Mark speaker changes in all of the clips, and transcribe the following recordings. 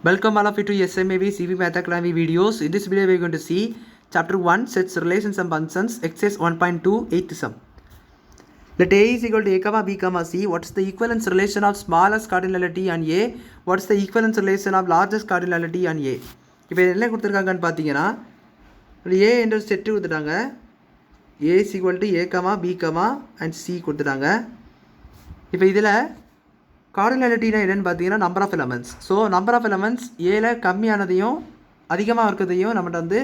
Speaker 1: Welcome all of you to SMAV CV Math Academy videos. In this video we are going to see chapter 1 sets relations and functions exercise 1.2 8th sum. Let A is equal to A comma B comma C. What is the equivalence relation of smallest cardinality on A? What is the equivalence relation of largest cardinality on A? இப்போ என்ன கொடுத்துருக்காங்கன்னு பார்த்தீங்கன்னா A என்ற set கொடுத்துட்டாங்க. A is equal to A comma B comma and C கொடுத்துட்டாங்க. இப்போ இதில் கார்டினாலிட்டினா என்னென்னு பார்த்தீங்கன்னா number of elements. So number of elements ஏல கம்மியானதையும் அதிகமாக இருக்கிறதையும் நம்மகிட்ட வந்து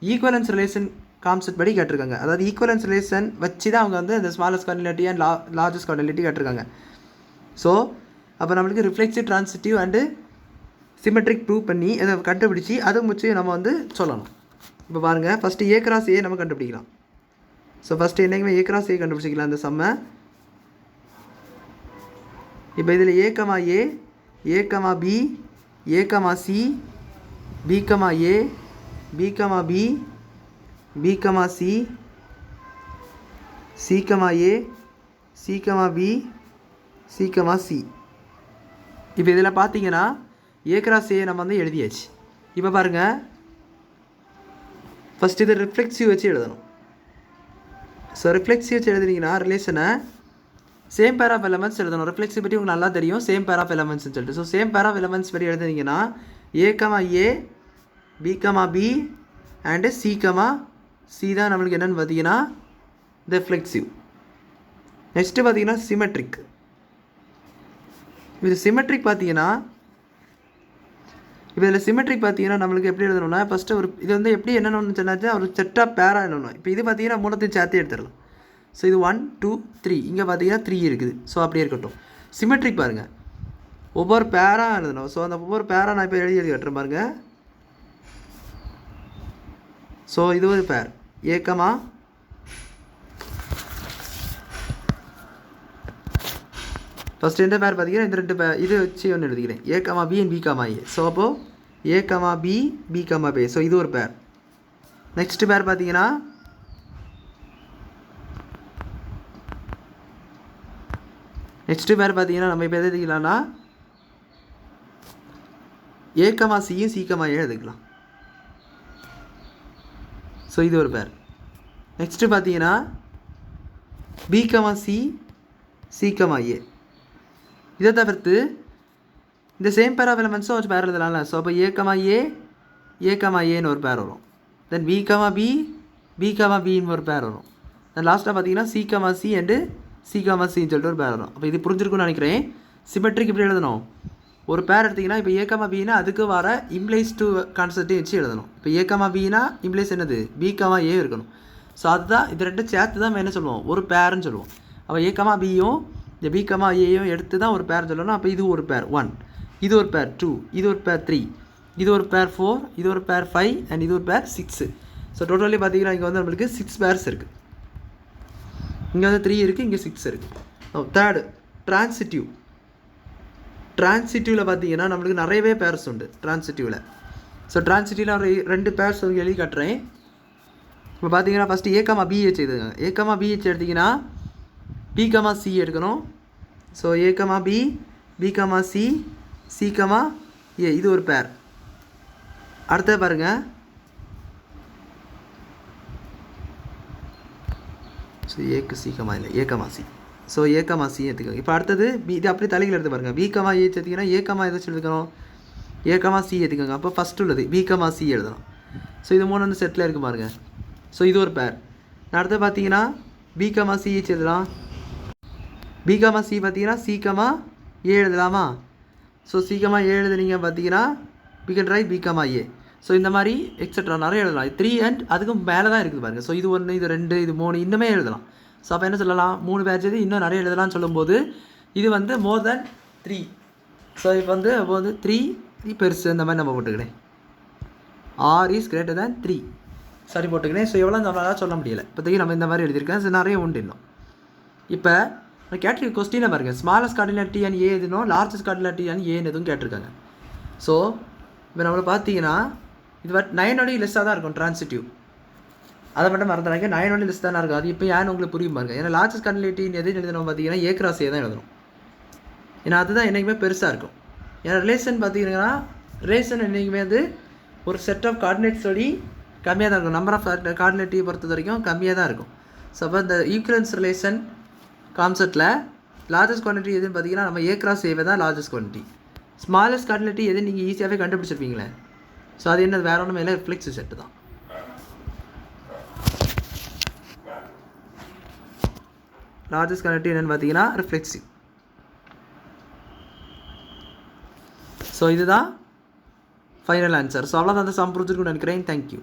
Speaker 1: ஈக்குவலன்ஸ் ரிலேஷன் கான்செப்ட் படி கேட்டிருக்காங்க. அதாவது ஈக்குவலன்ஸ் ரிலேஷன் வச்சு தான் அவங்க வந்து அந்த smallest cardinality and largest cardinality கேட்டிருக்காங்க. ஸோ அப்போ நம்மளுக்கு reflexive transitive and symmetric prove பண்ணி அதை கண்டுபிடிச்சி அதை முடிச்சு நம்ம வந்து சொல்லணும். இப்போ பாருங்கள், ஃபஸ்ட்டு ஏ கிராஸ் ஏ நம்ம கண்டுபிடிக்கலாம். ஸோ ஃபஸ்ட்டு என்றைக்குமே ஏ கிராஸ் ஏ கண்டுபிடிச்சிக்கலாம் அந்த சம்மை. இப்போ இதில் A comma A, A comma B, A comma C, B comma A, B comma B, B comma C, C comma A, C comma B, C comma C. இப்போ இதில் பார்த்தீங்கன்னா A cross ஏ நம்ம வந்து எழுதியாச்சு. இப்போ பாருங்கள், ஃபஸ்ட் இது ரிஃப்ளெக்சிவ் வச்சு எழுதணும். ஸோ ரிஃப்ளெக்சிவ் வச்சு எழுதுனீங்கன்னா ரிலேஷனை சேம் பேர் ஆஃப் எலமெண்ட்ஸ் எழுதணும். ரிஃப்ளெக்சிவ் பற்றி உங்களுக்கு நல்லா தெரியும், சேம் பேர் ஆஃப் எலமெண்ட்ஸ்னு சொல்லிட்டு. So same pair of elements பற்றி எழுதுனீங்கன்னா A comma A, B comma B and C comma C தான் நம்மளுக்கு என்னென்னு பார்த்தீங்கன்னா ரிஃப்ளெக்சிவ். நெக்ஸ்ட்டு பார்த்தீங்கன்னா சிமெட்ரிக். இது சிமெட்ரிக் பார்த்தீங்கன்னா இப்போ இதில் சிமெட்ரிக் பார்த்தீங்கன்னா நம்மளுக்கு எப்படி எழுதணும்னா ஃபஸ்ட்டு ஒரு இது வந்து எப்படி என்னென்னு சொன்னாச்சா ஒரு செட் ஆஃப் பேராக எழுதணும். இப்போ இது பார்த்தீங்கன்னா மூலத்தையும் சேர்த்து எடுத்துடலாம். ஸோ இது 1 2 3 இங்கே பார்த்தீங்கன்னா 3 இருக்குது. ஸோ அப்படியே இருக்கட்டும். சிமெட்ரிக் பாருங்கள், ஒவ்வொரு பேராக எழுதணும். ஸோ அந்த ஒவ்வொரு பேராக நான் இப்போ எழுதி கட்டுறேன் பாருங்கள். ஸோ இது ஒரு பேர் ஏ கமா ஃபஸ்ட்டு எந்த பேர் பார்த்தீங்கன்னா இந்த 2 பேர் இது வச்சு ஒன்று எழுதிக்கிறேன், A comma B and B comma A. So அப்போது A comma B, B comma B. So இது ஒரு பேர். நெக்ஸ்ட்டு பேர் பார்த்தீங்கன்னா நெக்ஸ்ட்டு பேர் பார்த்தீங்கன்னா நம்ம இப்போ எது எழுதிக்கலாம்னா ஏ கமா சியும் சி கமா ஏ எழுதிக்கலாம். ஸோ இது ஒரு பேர். நெக்ஸ்ட்டு பார்த்தீங்கன்னா B comma C, C comma A. இதை தவிர்த்து இந்த சேம் பேர் ஆஃப் எலமெண்ட்ஸும் வச்சு பேர் எழுதலாம்ல. ஸோ அப்போ ஏ கமா ஏ, ஏ கமா ஏன்னு ஒரு பேர் வரும். Then B comma B, B comma பின்னு ஒரு பேர் வரும். தென் லாஸ்ட்டாக பார்த்தீங்கன்னா C comma C and C comma சின்னு சொல்லிட்டு ஒரு பேர் வரும். அப்போ இது புரிஞ்சிருக்குன்னு நினைக்கிறேன். சிமெட்ரிக் இப்படி எழுதணும். ஒரு பேர் எடுத்திங்கன்னா இப்போ ஏ கமா பின்னா அதுக்கு வர இம்ப்ளைஸ் டூ கான்செப்டையும் வச்சு எழுதணும். இப்போ ஏ கமா பின்னா இம்ப்ளைஸ் என்னது, பி கமா ஏ இருக்கணும். ஸோ அதுதான் இது ரெண்டும் சேர்த்து தான் நம்ம என்ன சொல்லுவோம், ஒரு பேர்னு சொல்லுவோம். அப்போ ஏ கமா பியும் இந்த பி கமா ஏயும் எடுத்து தான் ஒரு பேர் சொல்லணும். அப்போ இது ஒரு பேர் 1, இது ஒரு பேர் 2, இது ஒரு பேர் 3, இது ஒரு பேர் 4, இது ஒரு பேர் 5 அண்ட் இது ஒரு பேர் 6. ஸோ டோட்டலி பார்த்தீங்கன்னா இங்கே வந்து நம்மளுக்கு 6 பேர்ஸ் இருக்குது. இங்கே வந்து 3 இருக்குது, இங்கே 6 இருக்குது. Third transitive. ட்ரான்சிட்டிவில் பார்த்தீங்கன்னா நம்மளுக்கு நிறையவே பேர்ஸ் உண்டு ட்ரான்சிட்டிவில். ஸோ ட்ரான்சிட்டிவில் ஒரு 2 பேர்ஸ் எழுதி காட்டுறேன். இப்போ பார்த்தீங்கன்னா ஃபஸ்ட்டு ஏ கமா பி வச்சு எழுதுங்க. ஏ கமா பி வச்சு எடுத்திங்கன்னா பி கமா சி எடுக்கணும். So A comma B, B comma C, C comma A. இது ஒரு பேர். அடுத்தது பாருங்கள், ஸோ ஏக்கு சி கமா இல்லை, ஏ comma C. So A comma C எடுத்துக்கோங்க. இப்போ அடுத்தது பி, இது அப்படியே தலைகள் எடுத்து பாருங்கள். பி கமா ஏ எடுத்திங்கன்னா ஏ கமா எதாச்சும் எடுத்துக்கணும், ஏ கமா சி எடுத்துக்கோங்க. அப்போ ஃபஸ்ட்டு உள்ளது பி கமா சி எழுதணும். ஸோ இது 3 வந்து செட்டில் இருக்குது பாருங்கள். ஸோ இது ஒரு பேர். அடுத்து பார்த்தீங்கன்னா பி கமா சி எழுதலாம். பி கமா சி பார்த்தீங்கன்னா சி கமா ஏ எழுதலாமா? ஸோ சி கமா ஏ எழுதுனீங்க பார்த்தீங்கன்னா we can write B comma A. So இந்த மாதிரி எக்ஸட்ரா நிறைய எழுதலாம். 3 அண்ட் அதுக்கும் மேலே தான் இருக்குது பாருங்கள். ஸோ இது 1, இது 2, இது 3 இன்னுமே எழுதலாம். ஸோ அப்போ என்ன சொல்லலாம், 3 பேட்ச் இது இன்னும் நிறைய எழுதலாம்னு சொல்லும்போது இது வந்து மோர் தேன் 3. ஸோ இப்போ வந்து 3 பெருசு இந்த மாதிரி நம்ம போட்டுக்கிறேன். ஆர் இஸ் கிரேட்டர் தேன் 3 சரி போட்டுக்கிறேன். ஸோ எவ்வளோ நம்மளால் சொல்ல முடியலை இப்போதைக்கு நம்ம இந்த மாதிரி எழுதியிருக்கேன். ஸோ நிறைய உண்டு இன்னும். இப்போ கேட்டிருக்க கொஸ்டினை பாருங்கள், ஸ்மாலஸ்ட் கார்டினாலிட்டி அண்ட் ஏ எதுனோ லார்ஜஸ்ட் கார்டினாலிட்டி அண்ட் ஏன்னு எதுவும் கேட்டிருக்காங்க. ஸோ இப்போ நம்மளை பார்த்தீங்கன்னா இது 9 லெஸ்ஸாக தான் இருக்கும் ட்ரான்சிட்டிவ். அதை மட்டும் மறந்துடாங்க, 9 லெஸ் தானே இருக்கும். அது இப்போ ஏன்னு உங்களுக்கு புரியும் பாருங்க. ஏன்னா லார்ஜஸ்ட் கார்டினாலிட்டி எது எழுதணும் பார்த்தீங்கன்னா ஏ கிராஸ் ஏ தான் எழுதணும். ஏன்னா அதுதான் என்றைக்குமே பெருசாக இருக்கும். ஏன்னா ரிலேஷன் பார்த்தீங்கன்னா ரிலேஷன் என்றைக்குமே வந்து ஒரு செட் ஆஃப் கோஆர்டினேட்ஸோடி கம்மியாக தான் இருக்கும். நம்பர் ஆஃப் கோஆர்டினேட்டிவ் பொறுத்த வரைக்கும் கம்மியாக தான் இருக்கும். ஸோ அப்போ இந்த ஈக்குவலன்ஸ் ரிலேஷன் கான்செப்டில் லார்ஜஸ்ட் குவான்டிட்டி எதுன்னு பார்த்தீங்கன்னா நம்ம ஏ கிராஸ் ஏவை தான் லார்ஜஸ்ட் குவான்டிட்டி. ஸ்மாலஸ்ட் குவான்டிட்டி எதுன்னு நீங்கள் ஈஸியாகவே கண்டுபிடிச்சிருப்பீங்களே. ஸோ அது என்ன வேற ஒன்றும் இல்லை, ரிஃப்ளெக்ஸிவ் செட்டு தான். லார்ஜஸ்ட் குவான்டிட்டி என்னென்னு பார்த்தீங்கன்னா ரிஃப்ளெக்ஸிவ். ஸோ இதுதான் ஃபைனல் ஆன்சர். ஸோ அவ்வளோதான் அந்த சம் புரிஞ்சிருக்குன்னு நினைக்கிறேன். தேங்க்யூ.